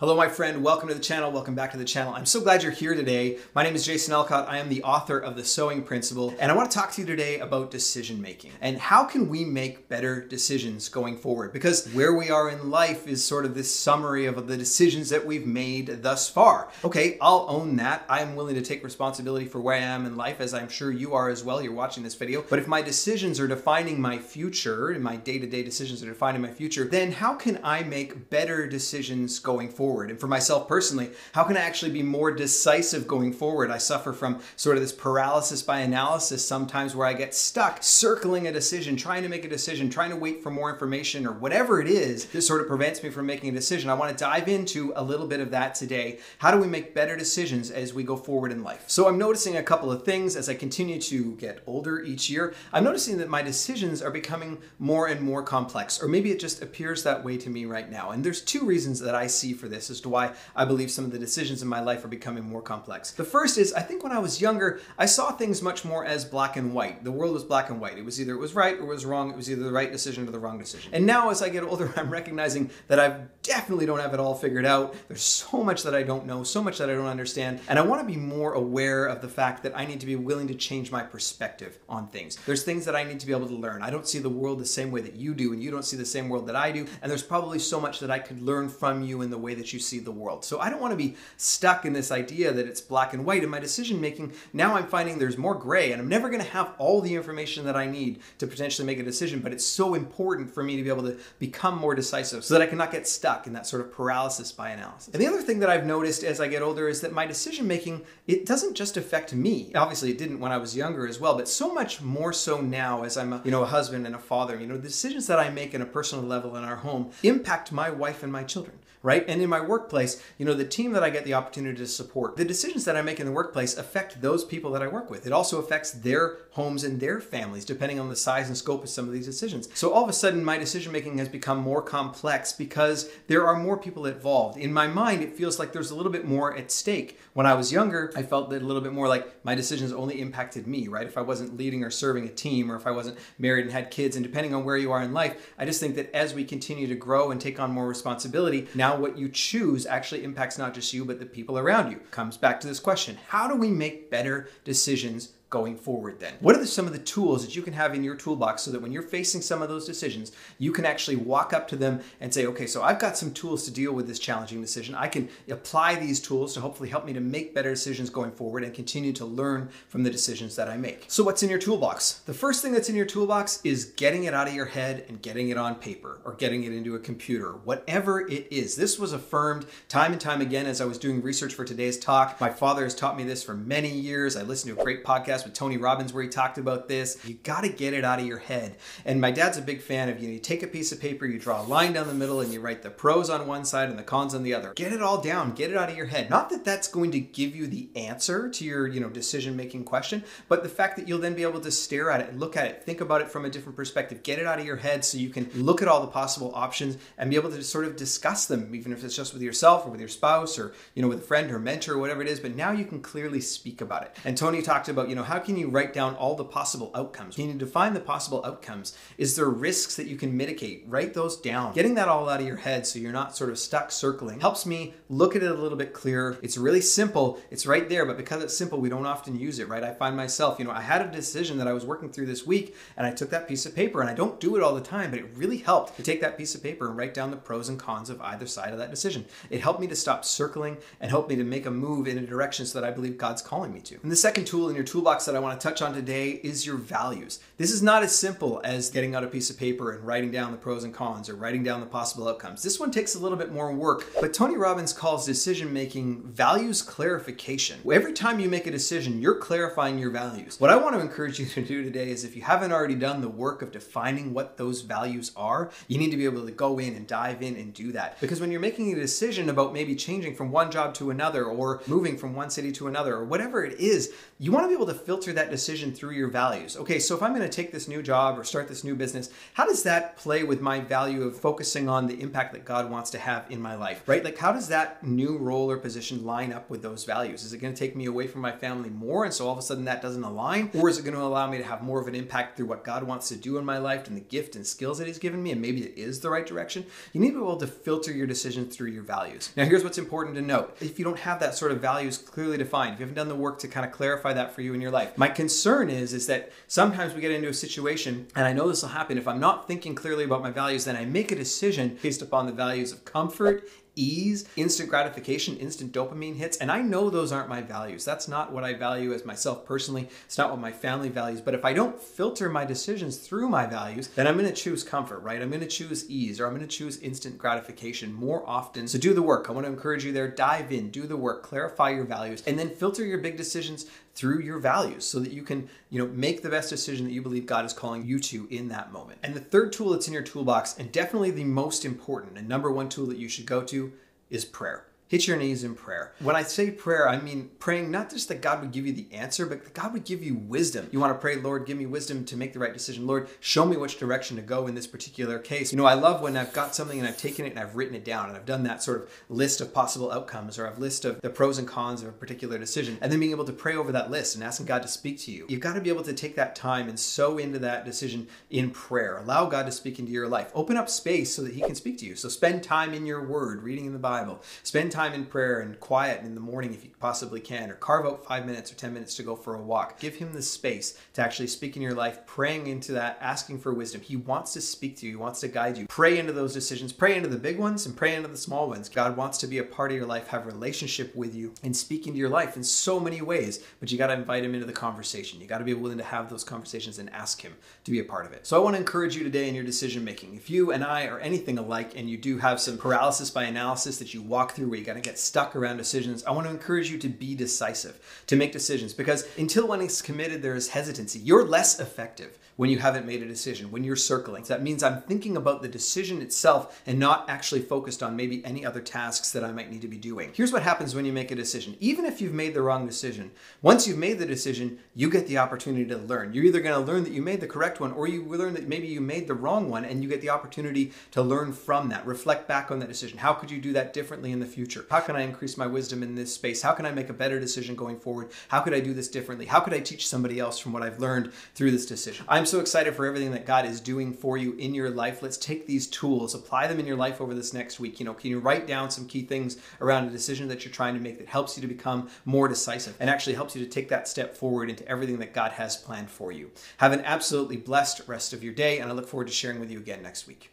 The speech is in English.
Hello, my friend. Welcome to the channel. Welcome back to the channel. I'm so glad you're here today. My name is Jason Elcott. I am the author of The Sowing Principle, and I want to talk to you today about decision making and how can we make better decisions going forward, because where we are in life is sort of this summary of the decisions that we've made thus far. Okay, I'll own that. I'm willing to take responsibility for where I am in life, as I'm sure you are as well. You're watching this video. But if my decisions are defining my future and my day-to-day decisions are defining my future, then how can I make better decisions going forward? And for myself personally, how can I actually be more decisive going forward? I suffer from sort of this paralysis by analysis sometimes, where I get stuck circling a decision, trying to make a decision, trying to wait for more information or whatever it is that sort of prevents me from making a decision. I want to dive into a little bit of that today. How do we make better decisions as we go forward in life? So I'm noticing a couple of things as I continue to get older each year. I'm noticing that my decisions are becoming more and more complex, or maybe it just appears that way to me right now. And there's two reasons that I see for this as to why I believe some of the decisions in my life are becoming more complex. The first is, I think when I was younger, I saw things much more as black and white. The world was black and white. It was either it was right or it was wrong. It was either the right decision or the wrong decision. And now as I get older, I'm recognizing that I definitely don't have it all figured out. There's so much that I don't know, so much that I don't understand. And I want to be more aware of the fact that I need to be willing to change my perspective on things. There's things that I need to be able to learn. I don't see the world the same way that you do, and you don't see the same world that I do. And there's probably so much that I could learn from you in the way that you see the world. So I don't want to be stuck in this idea that it's black and white in my decision making. Now I'm finding there's more gray, and I'm never going to have all the information that I need to potentially make a decision, but it's so important for me to be able to become more decisive so that I cannot get stuck in that sort of paralysis by analysis. And the other thing that I've noticed as I get older is that my decision making, it doesn't just affect me. Obviously it didn't when I was younger as well, but so much more so now as I'm a husband and a father. The decisions that I make in a personal level in our home impact my wife and my children. Right? And in my workplace, the team that I get the opportunity to support, the decisions that I make in the workplace affect those people that I work with. It also affects their homes and their families, depending on the size and scope of some of these decisions. So all of a sudden, my decision making has become more complex because there are more people involved. In my mind, it feels like there's a little bit more at stake. When I was younger, I felt that a little bit more like my decisions only impacted me, right? If I wasn't leading or serving a team, or if I wasn't married and had kids, and depending on where you are in life, I just think that as we continue to grow and take on more responsibility, now what you choose actually impacts not just you, but the people around you. Comes back to this question: how do we make better decisions going forward then? What are some of the tools that you can have in your toolbox so that when you're facing some of those decisions, you can actually walk up to them and say, okay, so I've got some tools to deal with this challenging decision. I can apply these tools to hopefully help me to make better decisions going forward and continue to learn from the decisions that I make. So what's in your toolbox? The first thing that's in your toolbox is getting it out of your head and getting it on paper, or getting it into a computer, whatever it is. This was affirmed time and time again as I was doing research for today's talk. My father has taught me this for many years. I listened to a great podcast with Tony Robbins where he talked about this. You got to get it out of your head. And my dad's a big fan of, you take a piece of paper, you draw a line down the middle, and you write the pros on one side and the cons on the other. Get it all down, get it out of your head. Not that that's going to give you the answer to your, decision-making question, but the fact that you'll then be able to stare at it, look at it, think about it from a different perspective. Get it out of your head so you can look at all the possible options and be able to sort of discuss them, even if it's just with yourself or with your spouse or, with a friend or mentor or whatever it is. But now you can clearly speak about it. And Tony talked about, how can you write down all the possible outcomes? When you define the possible outcomes, is there risks that you can mitigate? Write those down. Getting that all out of your head so you're not sort of stuck circling helps me look at it a little bit clearer. It's really simple. It's right there, but because it's simple, we don't often use it, right? I find myself, I had a decision that I was working through this week, and I took that piece of paper, and I don't do it all the time, but it really helped to take that piece of paper and write down the pros and cons of either side of that decision. It helped me to stop circling and helped me to make a move in a direction so that I believe God's calling me to. And the second tool in your toolbox that I want to touch on today is your values. This is not as simple as getting out a piece of paper and writing down the pros and cons or writing down the possible outcomes. This one takes a little bit more work, but Tony Robbins calls decision making values clarification. Every time you make a decision, you're clarifying your values. What I want to encourage you to do today is, if you haven't already done the work of defining what those values are, you need to be able to go in and dive in and do that. Because when you're making a decision about maybe changing from one job to another, or moving from one city to another, or whatever it is, you want to be able to filter that decision through your values. Okay, so if I'm going to take this new job or start this new business, how does that play with my value of focusing on the impact that God wants to have in my life, right? Like, how does that new role or position line up with those values? Is it going to take me away from my family more, and so all of a sudden that doesn't align? Or is it going to allow me to have more of an impact through what God wants to do in my life and the gift and skills that He's given me, and maybe it is the right direction? You need to be able to filter your decisions through your values. Now, here's what's important to note. If you don't have that sort of values clearly defined, if you haven't done the work to kind of clarify that for you in your life, my concern is that sometimes we get into a situation, and I know this will happen, if I'm not thinking clearly about my values, then I make a decision based upon the values of comfort, ease, instant gratification, instant dopamine hits. And I know those aren't my values. That's not what I value as myself personally. It's not what my family values. But if I don't filter my decisions through my values, then I'm going to choose comfort, right? I'm going to choose ease, or I'm going to choose instant gratification more often. So do the work. I want to encourage you there. Dive in, do the work, clarify your values, and then filter your big decisions through your values so that you can, make the best decision that you believe God is calling you to in that moment. And the third tool that's in your toolbox, and definitely the most important and number one tool that you should go to, is prayer. Hit your knees in prayer. When I say prayer, I mean praying not just that God would give you the answer, but that God would give you wisdom. You want to pray, Lord, give me wisdom to make the right decision. Lord, show me which direction to go in this particular case. I love when I've got something and I've taken it and I've written it down, and I've done that sort of list of possible outcomes, or I've list of the pros and cons of a particular decision, and then being able to pray over that list and asking God to speak to you. You've got to be able to take that time and sow into that decision in prayer. Allow God to speak into your life. Open up space so that He can speak to you. So spend time in your word, reading in the Bible. Spend time in prayer and quiet in the morning if you possibly can, or carve out 5 minutes or 10 minutes to go for a walk. Give Him the space to actually speak in your life, praying into that, asking for wisdom. He wants to speak to you. He wants to guide you. Pray into those decisions. Pray into the big ones and pray into the small ones. God wants to be a part of your life, have a relationship with you, and speak into your life in so many ways, but you got to invite Him into the conversation. You got to be willing to have those conversations and ask Him to be a part of it. So I want to encourage you today in your decision making. If you and I are anything alike, and you do have some paralysis by analysis that you walk through where you got to get stuck around decisions, I want to encourage you to be decisive, to make decisions, because until one is committed, there is hesitancy. You're less effective when you haven't made a decision, when you're circling. So that means I'm thinking about the decision itself and not actually focused on maybe any other tasks that I might need to be doing. Here's what happens when you make a decision. Even if you've made the wrong decision, once you've made the decision, you get the opportunity to learn. You're either going to learn that you made the correct one, or you learn that maybe you made the wrong one, and you get the opportunity to learn from that. Reflect back on that decision. How could you do that differently in the future? How can I increase my wisdom in this space? How can I make a better decision going forward? How could I do this differently? How could I teach somebody else from what I've learned through this decision? I'm so excited for everything that God is doing for you in your life. Let's take these tools, apply them in your life over this next week. Can you write down some key things around a decision that you're trying to make that helps you to become more decisive and actually helps you to take that step forward into everything that God has planned for you? Have an absolutely blessed rest of your day, and I look forward to sharing with you again next week.